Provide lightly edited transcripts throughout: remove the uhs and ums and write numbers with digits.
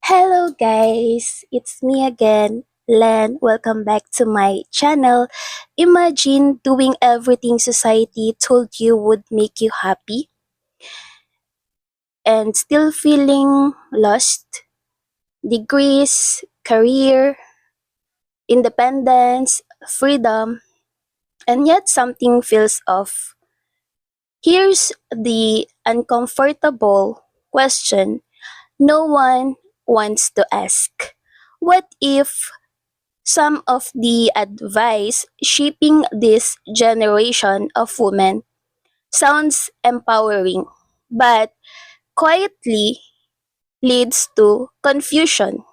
Hello guys, it's me again, Len. Welcome back to my channel. Imagine doing everything society told you would make you happy and still feeling lost. Degrees, career, independence, freedom, and yet something feels off. Here's the uncomfortable question no one wants to ask. What if some of the advice shaping this generation of women sounds empowering, but quietly leads to confusion,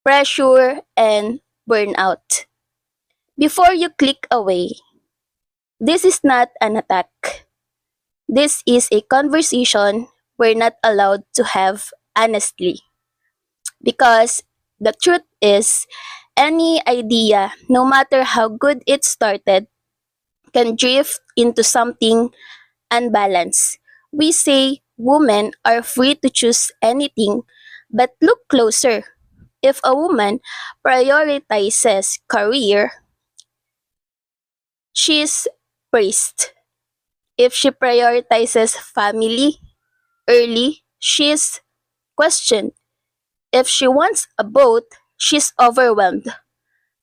pressure, and burnout? Before you click away, this is not an attack. This is a conversation we're not allowed to have honestly. Because the truth is, any idea, no matter how good it started, can drift into something unbalanced. We say women are free to choose anything, but look closer. If a woman prioritizes career, she's praised. If she prioritizes family early, she's questioned. If she wants a boat, she's overwhelmed,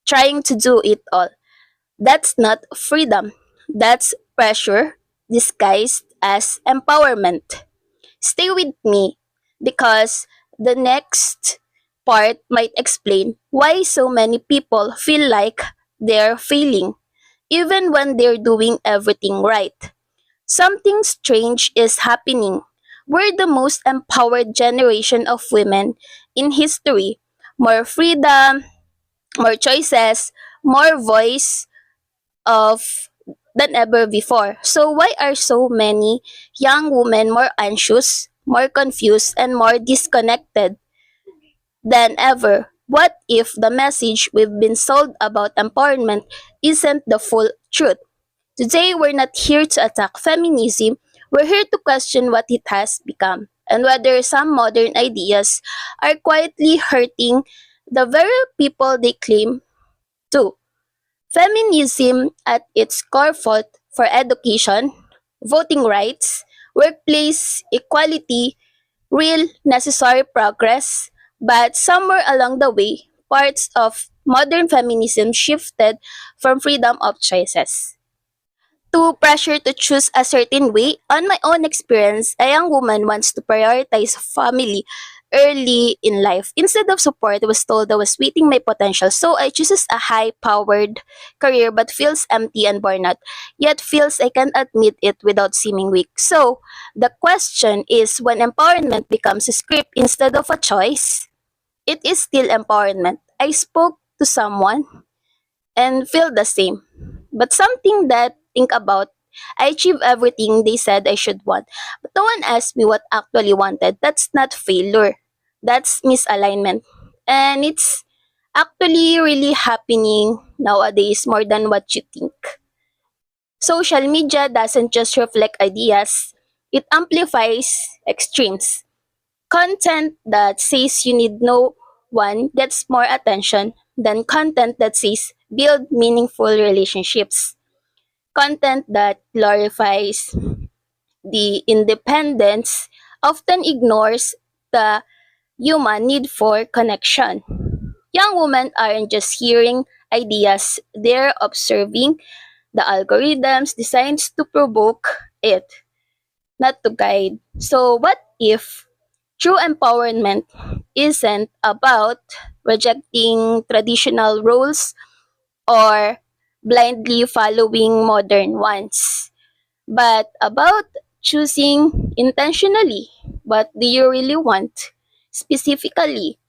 trying to do it all. That's not freedom. That's pressure disguised as empowerment. Stay with me because the next part might explain why so many people feel like they're failing even when they're doing everything right. Something strange is happening. We're the most empowered generation of women in history. More freedom, more choices, more voice of than ever before. So why are so many young women more anxious, more confused, and more disconnected than ever? What if the message we've been sold about empowerment isn't the full truth? Today, we're not here to attack feminism, we're here to question what it has become and whether some modern ideas are quietly hurting the very people they claim to. Feminism at its core fought for education, voting rights, workplace equality, real necessary progress, but somewhere along the way, parts of modern feminism shifted from freedom of choices to pressure to choose a certain way. On my own experience, a young woman wants to prioritize family early in life. Instead of support, I was told I was waiting my potential. So I chooses a high-powered career but feels empty and burnout. Yet feels I can't admit it without seeming weak. So the question is when empowerment becomes a script instead of a choice, it is still empowerment. I spoke to someone and feel the same. But something that think about, I achieved everything they said I should want. But no one asked me what actually wanted. That's not failure. That's misalignment. And it's actually really happening nowadays more than what you think. Social media doesn't just reflect ideas, it amplifies extremes. Content that says you need no one gets more attention than content that says build meaningful relationships. Content that glorifies the independence often ignores the human need for connection. Young women aren't just hearing ideas, they're observing the algorithms designed to provoke it, not to guide. So, what if true empowerment isn't about rejecting traditional roles or blindly following modern ones, but about choosing intentionally what do you really want? Specifically,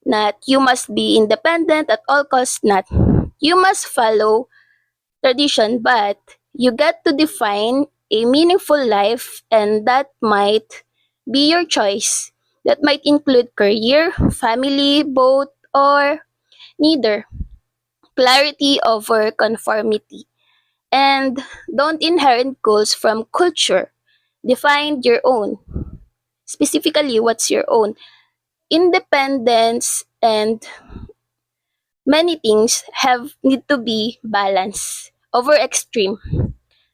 not you must be independent at all costs, not you must follow tradition, but you get to define a meaningful life, and that might be your choice. That might include career, family, both, or neither. Clarity over conformity. And don't inherit goals from culture. Define your own. Specifically, what's your own? Independence and many things have need to be balanced over extreme.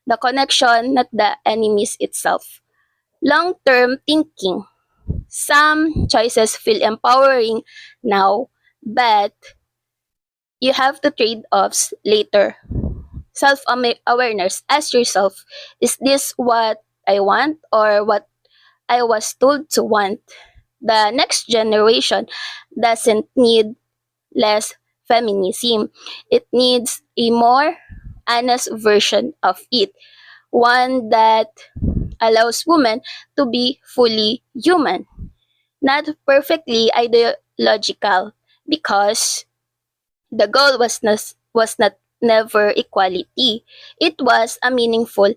The connection, not the enemies itself. Long-term thinking. Some choices feel empowering now, but you have to trade-offs later. Self-awareness. Ask yourself, is this what I want or what I was told to want? The next generation doesn't need less feminism. It needs a more honest version of it, one that allows women to be fully human, not perfectly ideological, because the goal was not never equality. It was a meaningful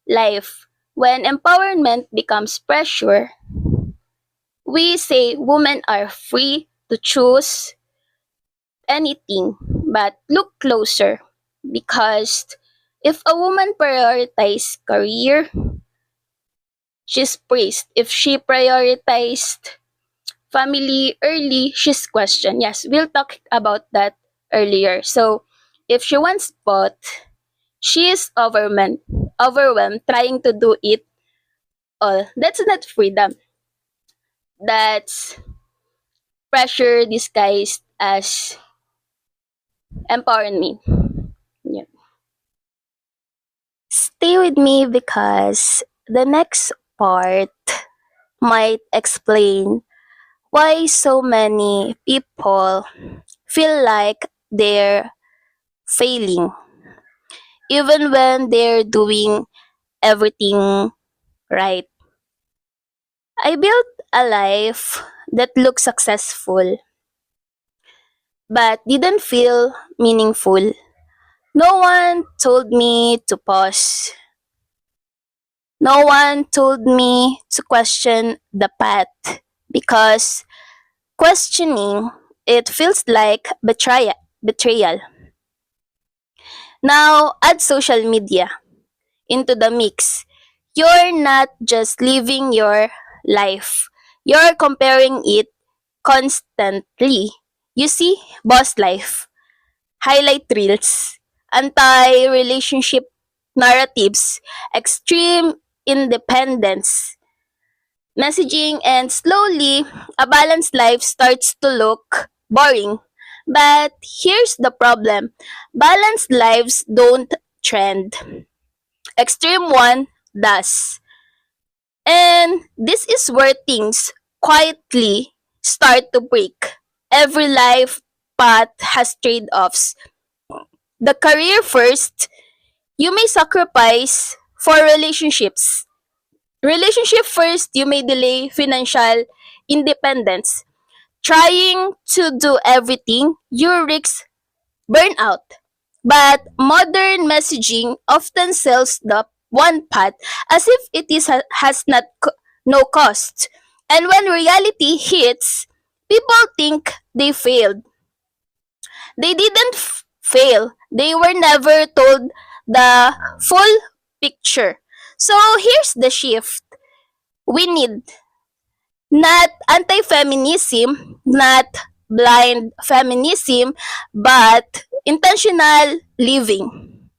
life. When empowerment becomes pressure, we say women are free to choose anything, but look closer, because if a woman prioritizes career, she's praised. If she prioritized family early, she's questioned. Yes, we'll talk about that earlier. So if she wants both, she is overwhelmed trying to do it all. That's not freedom. That's pressure disguised as empowering me. Yeah. Stay with me because the next part might explain why so many people feel like they're failing even when they're doing everything right. I built a life that looked successful but didn't feel meaningful. No one told me to pause. No one told me to question the path, because questioning it feels like betrayal. Now add social media into the mix. You're not just living your life. You're comparing it constantly. You see boss life, highlight reels, anti-relationship narratives, extreme independence, messaging, and slowly a balanced life starts to look boring. But here's the problem: balanced lives don't trend, extreme one does. And this is where things quietly start to break. Every life path has trade offs. The career first, you may sacrifice for relationships. Relationship first, you may delay financial independence. Trying to do everything, you risk burnout. But modern messaging often sells the one path as if it has no cost. And when reality hits, people think they failed. They didn't fail. They were never told the full picture. So here's the shift. We need not anti-feminism, not blind feminism, but intentional living.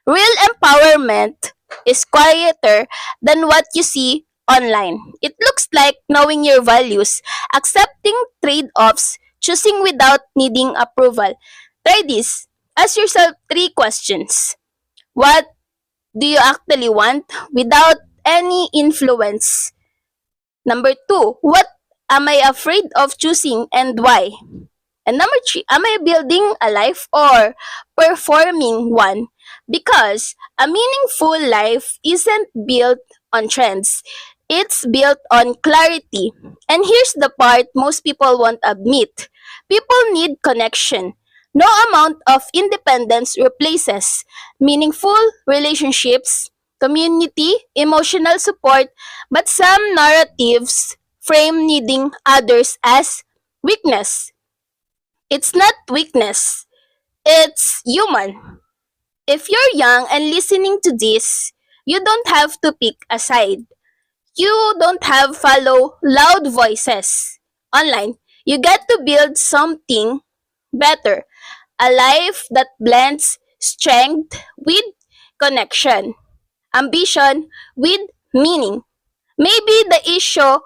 Real empowerment is quieter than what you see online. It looks like knowing your values, accepting trade offs, choosing without needing approval. Try this. Ask yourself three questions. What do you actually want without any influence? Number two, what am I afraid of choosing and why? And number three, am I building a life or performing one? Because a meaningful life isn't built on trends, it's built on clarity. And here's the part most people won't admit: people need connection. No amount of independence replaces meaningful relationships, community, emotional support, but some narratives frame needing others as weakness. It's not weakness, it's human. If you're young and listening to this, you don't have to pick a side. You don't have follow loud voices online. You get to build something better, a life that blends strength with connection, ambition with meaning. Maybe the issue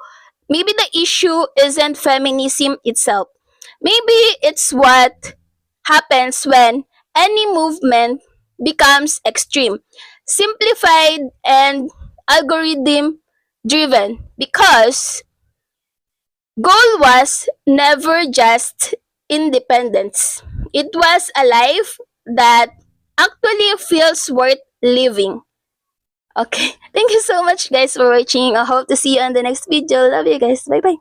maybe the issue isn't feminism itself. Maybe it's what happens when any movement becomes extreme, simplified and algorithm driven, because goal was never just independence. It was a life that actually feels worth living. Okay. Thank you so much guys for watching. I hope to see you on the next video. Love you guys. Bye bye.